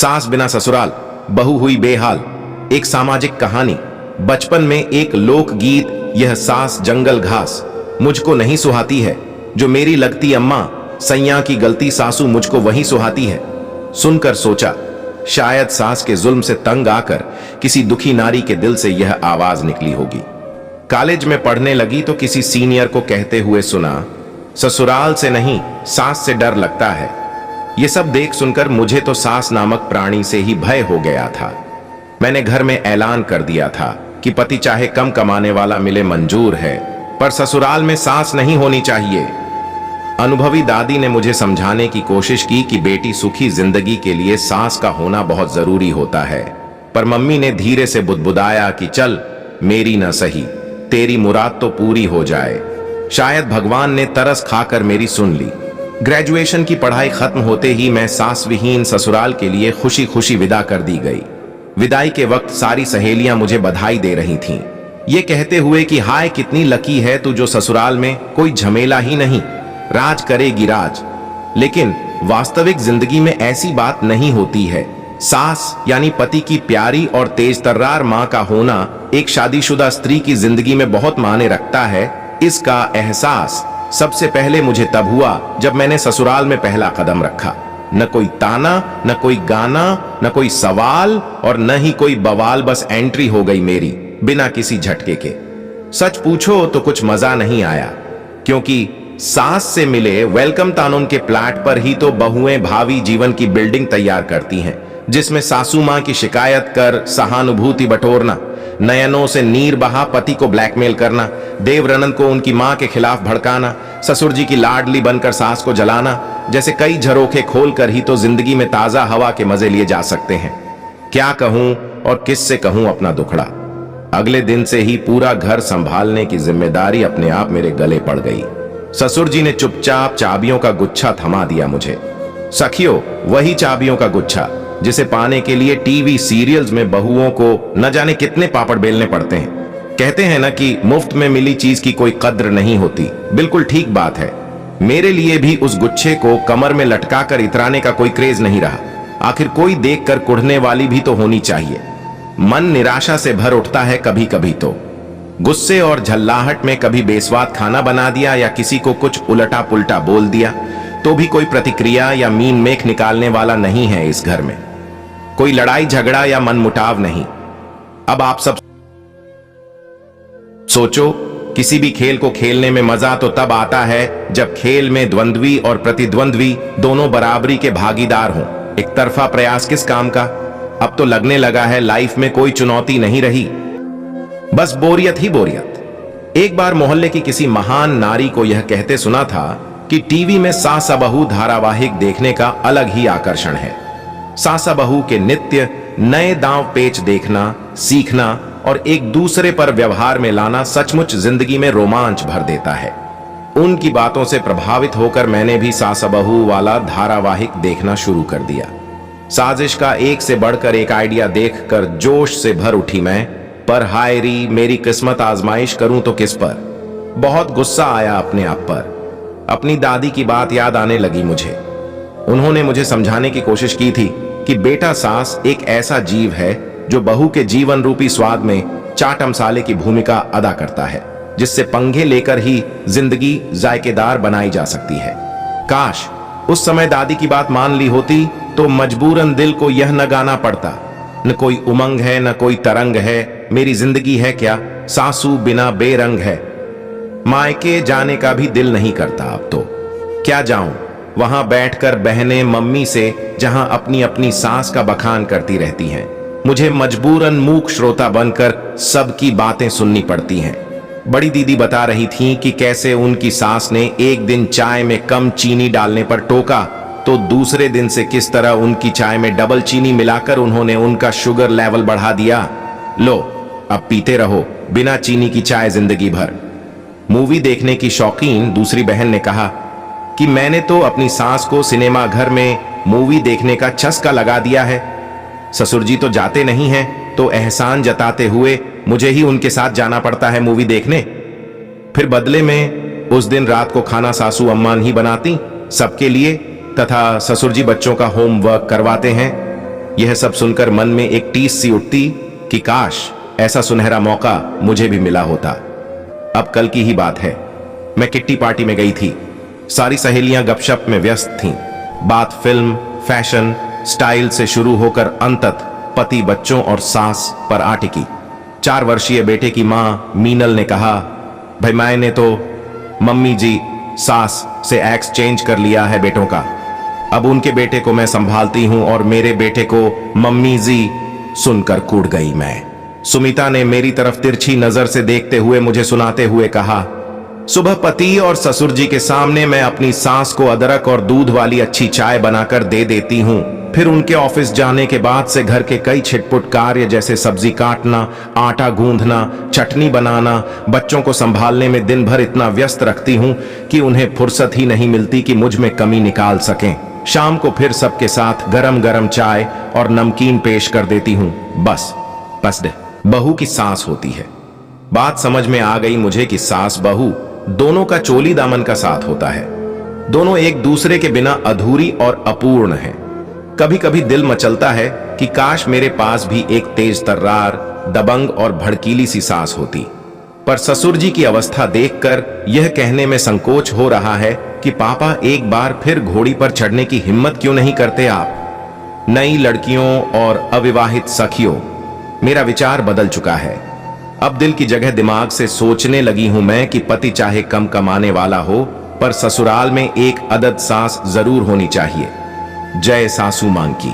सास बिना ससुराल, बहू हुई बेहाल। एक सामाजिक कहानी। बचपन में एक लोकगीत, यह सास जंगल घास मुझको नहीं सुहाती है, जो मेरी लगती अम्मा सैया की गलती सासू मुझको वही सुहाती है। सुनकर सोचा, शायद सास के जुल्म से तंग आकर किसी दुखी नारी के दिल से यह आवाज निकली होगी। कॉलेज में पढ़ने लगी तो किसी सीनियर को कहते हुए सुना, ससुराल से नहीं सास से डर लगता है। यह सब देख सुनकर मुझे तो सास नामक प्राणी से ही भय हो गया था। मैंने घर में ऐलान कर दिया था कि पति चाहे कम कमाने वाला मिले मंजूर है, पर ससुराल में सास नहीं होनी चाहिए। अनुभवी दादी ने मुझे समझाने की कोशिश की कि बेटी सुखी जिंदगी के लिए सास का होना बहुत जरूरी होता है, पर मम्मी ने धीरे से बुदबुदाया कि चल मेरी न सही, तेरी मुराद तो पूरी हो जाए। शायद भगवान ने तरस खाकर मेरी सुन ली। ग्रेजुएशन की पढ़ाई खत्म होते ही मैं सास विहीन ससुराल के लिए खुशी खुशी विदा कर दी गई। विदाई के वक्त सारी सहेलियां मुझे बधाई दे रही थीं, ये कहते हुए कि हाय कितनी लकी है तू जो ससुराल में कोई झमेला ही नहीं, राज करेगी राज। लेकिन वास्तविक जिंदगी में ऐसी बात नहीं होती है। सास यानी पति की प्यारी और तेज तर्रार मां का होना एक शादीशुदा स्त्री की जिंदगी में बहुत मायने रखता है। इसका एहसास सबसे पहले मुझे तब हुआ जब मैंने ससुराल में पहला कदम रखा। न कोई ताना, न कोई गाना, न कोई सवाल और न ही कोई बवाल, बस एंट्री हो गई मेरी बिना किसी झटके के। सच पूछो तो कुछ मजा नहीं आया, क्योंकि सास से मिले वेलकम कानून के प्लाट पर ही तो बहुएं भावी जीवन की बिल्डिंग तैयार करती हैं, जिसमें सासू मां की शिकायत कर सहानुभूति बटोरना, नयनों से नीर बहा पति को ब्लैकमेल करना, देवरनन को उनकी मां के खिलाफ भड़काना, ससुर जी की लाडली बनकर सास को जलाना, जैसे कई झरोखे खोलकर ही तो जिंदगी में ताजा हवा के मजे लिए जा सकते हैं। क्या कहूं और किससे कहूं अपना दुखड़ा। अगले दिन से ही पूरा घर संभालने की जिम्मेदारी अपने आप मेरे गले पड़ गई। ससुर जी ने चुपचाप चाबियों का गुच्छा थमा दिया मुझे। सखियो, वही चाबियों का गुच्छा जिसे पाने के लिए टीवी सीरियल्स में बहुओं को न जाने कितने पापड़ बेलने पड़ते हैं। कहते हैं ना कि मुफ्त में मिली चीज की कोई कद्र नहीं होती। बिल्कुल ठीक बात है। मेरे लिए भी उस गुच्छे को कमर में लटकाकर इतराने का कोई क्रेज नहीं रहा। आखिर कोई देखकर कुढ़ने वाली भी तो होनी चाहिए। मन निराशा से भर उठता है कभी कभी तो। गुस्से और झल्लाहट में कभी बेस्वाद खाना बना दिया या किसी को कुछ उलटा पुलटा बोल दिया तो भी कोई प्रतिक्रिया या मीन मेख निकालने वाला नहीं है इस घर में। कोई लड़ाई झगड़ा या मनमुटाव नहीं। अब आप सब सोचो, किसी भी खेल को खेलने में मजा तो तब आता है जब खेल में द्वंद्वी और प्रतिद्वंद्वी दोनों बराबरी के भागीदार हों। एक तरफा प्रयास किस काम का। अब तो लगने लगा है लाइफ में कोई चुनौती नहीं रही, बस बोरियत ही बोरियत। एक बार मोहल्ले की किसी महान नारी को यह कहते सुना था कि टीवी में सासा बहू धारावाहिक देखने का अलग ही आकर्षण है। सासा बहू के नित्य नए दांव पेच देखना, सीखना और एक दूसरे पर व्यवहार में लाना सचमुच जिंदगी में रोमांच भर देता है। उनकी बातों से प्रभावित होकर मैंने भी सासा बहू वाला धारावाहिक देखना शुरू कर दिया। साजिश का एक से बढ़कर एक आइडिया देखकर जोश से भर उठी मैं, पर हाय री मेरी किस्मत आजमाइश करूं तो किस पर। बहुत गुस्सा आया अपने आप पर। अपनी दादी की बात याद आने लगी मुझे। उन्होंने मुझे समझाने की कोशिश की थी कि बेटा सास एक ऐसा जीव है जो बहू के जीवन रूपी स्वाद में चाट मसाले की भूमिका अदा करता है, जिससे पंगे लेकर ही जिंदगी जायकेदार बनाई जा सकती है। काश उस समय दादी की बात मान ली होती तो मजबूरन दिल को यह न गाना पड़ता, न कोई उमंग है न कोई तरंग है, मेरी जिंदगी है क्या सासू बिना बेरंग है। मायके जाने का भी दिल नहीं करता अब तो। क्या जाऊं वहां बैठकर बहनें मम्मी से जहां अपनी अपनी सास का बखान करती रहती हैं। मुझे मजबूरन मूक श्रोता बनकर सबकी बातें सुननी पड़ती हैं। बड़ी दीदी बता रही थीं कि कैसे उनकी सास ने एक दिन चाय में कम चीनी डालने पर टोका तो दूसरे दिन से किस तरह उनकी चाय में डबल चीनी मिलाकर उन्होंने उनका शुगर लेवल बढ़ा दिया। लो अब पीते रहो बिना चीनी की चाय जिंदगी भर। मूवी देखने की शौकीन दूसरी बहन ने कहा कि मैंने तो अपनी सास को सिनेमा घर में मूवी देखने का चस्का लगा दिया है। ससुर जी तो जाते नहीं हैं, तो एहसान जताते हुए मुझे ही उनके साथ जाना पड़ता है मूवी देखने। फिर बदले में उस दिन रात को खाना सासू अम्मा ही बनाती सबके लिए, तथा ससुर जी बच्चों का होमवर्क करवाते हैं। यह सब सुनकर मन में एक टीस सी उठती कि काश ऐसा सुनहरा मौका मुझे भी मिला होता। अब कल की ही बात है, मैं किट्टी पार्टी में गई थी। सारी सहेलियां गपशप में व्यस्त थीं। बात फिल्म, फैशन, स्टाइल से शुरू होकर अंततः पति, बच्चों और सास पर आ टिकी। 4 वर्षीय बेटे की मां मीनल ने कहा, भाई मैंने तो मम्मी जी सास से एक्स चेंज कर लिया है बेटों का, अब उनके बेटे को मैं संभालती हूं और मेरे बेटे को मम्मी जी। सुनकर कूद गई मैं। सुमिता ने मेरी तरफ तिरछी नजर से देखते हुए मुझे सुनाते हुए कहा, सुबह पति और ससुर जी के सामने मैं अपनी सास को अदरक और दूध वाली अच्छी चाय बनाकर दे देती हूँ। फिर उनके ऑफिस जाने के बाद से घर के कई छिटपुट कार्य जैसे सब्जी काटना, आटा गूंदना, चटनी बनाना, बच्चों को संभालने में दिन भर इतना व्यस्त रखती हूँ कि उन्हें फुर्सत ही नहीं मिलती कि मुझ में कमी निकाल सकें। शाम को फिर सबके साथ गरम गरम चाय और नमकीन पेश कर देती हूँ। बस दे बहू की सास होती है। बात समझ में आ गई मुझे कि सास बहू दोनों का चोली दामन का साथ होता है। दोनों एक दूसरे के बिना अधूरी और अपूर्ण हैं। कभी कभी दिल मचलता है कि काश मेरे पास भी एक तेज तर्रार, दबंग और भड़कीली सी सास होती। पर ससुर जी की अवस्था देखकर यह कहने में संकोच हो रहा है कि पापा एक बार फिर घोड़ी पर चढ़ने की हिम्मत क्यों नहीं करते आप। नई लड़कियों और अविवाहित सखियों, मेरा विचार बदल चुका है। अब दिल की जगह दिमाग से सोचने लगी हूं मैं कि पति चाहे कम कमाने वाला हो, पर ससुराल में एक अदद सास जरूर होनी चाहिए। जय सासू मां की।